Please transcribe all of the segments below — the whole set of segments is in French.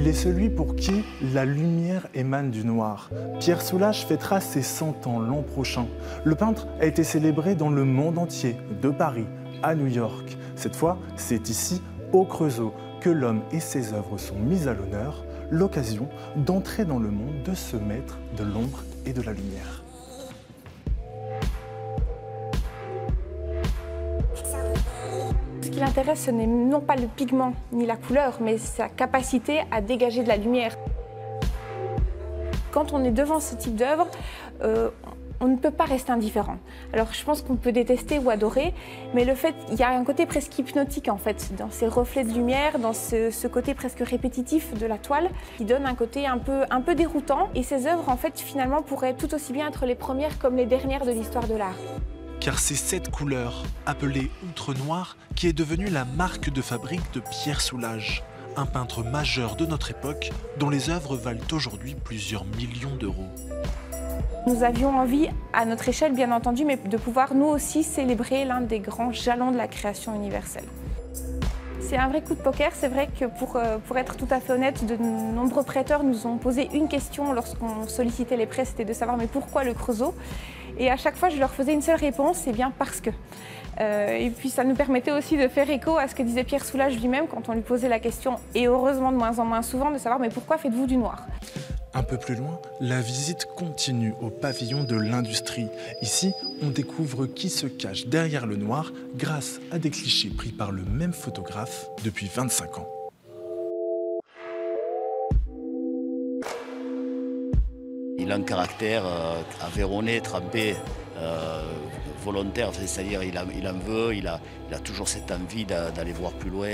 Il est celui pour qui la lumière émane du noir. Pierre Soulages fêtera ses 100 ans l'an prochain. Le peintre a été célébré dans le monde entier, de Paris à New York. Cette fois, c'est ici, au Creusot, que l'homme et ses œuvres sont mis à l'honneur, l'occasion d'entrer dans le monde de ce maître de l'ombre et de la lumière. Ce qui l'intéresse, ce n'est non pas le pigment ni la couleur, mais sa capacité à dégager de la lumière. Quand on est devant ce type d'œuvre, on ne peut pas rester indifférent. Alors je pense qu'on peut détester ou adorer, mais le fait, il y a un côté presque hypnotique en fait, dans ces reflets de lumière, dans ce côté presque répétitif de la toile, qui donne un côté un peu déroutant. Et ces œuvres en fait finalement pourraient tout aussi bien être les premières comme les dernières de l'histoire de l'art. Car c'est cette couleur, appelée outre noir, qui est devenue la marque de fabrique de Pierre Soulages, un peintre majeur de notre époque, dont les œuvres valent aujourd'hui plusieurs millions d'euros. Nous avions envie, à notre échelle bien entendu, mais de pouvoir nous aussi célébrer l'un des grands jalons de la création universelle. C'est un vrai coup de poker, c'est vrai que pour être tout à fait honnête, de nombreux prêteurs nous ont posé une question lorsqu'on sollicitait les prêts, c'était de savoir mais pourquoi le Creusot? Et à chaque fois je leur faisais une seule réponse, c'est bien parce que. Et puis ça nous permettait aussi de faire écho à ce que disait Pierre Soulages lui-même quand on lui posait la question, et heureusement de moins en moins souvent, de savoir mais pourquoi faites-vous du noir? Un peu plus loin, la visite continue au pavillon de l'industrie. Ici, on découvre qui se cache derrière le noir grâce à des clichés pris par le même photographe depuis 25 ans. Il a un caractère aveyronné, trempé, volontaire, c'est-à-dire il en veut, il a toujours cette envie d'aller voir plus loin.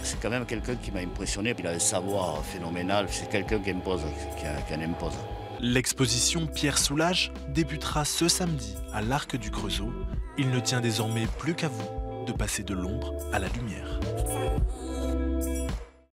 C'est quand même quelqu'un qui m'a impressionné, il a un savoir phénoménal, c'est quelqu'un qui impose, qui en impose. L'exposition Pierre Soulages débutera ce samedi à l'Arc du Creusot. Il ne tient désormais plus qu'à vous de passer de l'ombre à la lumière.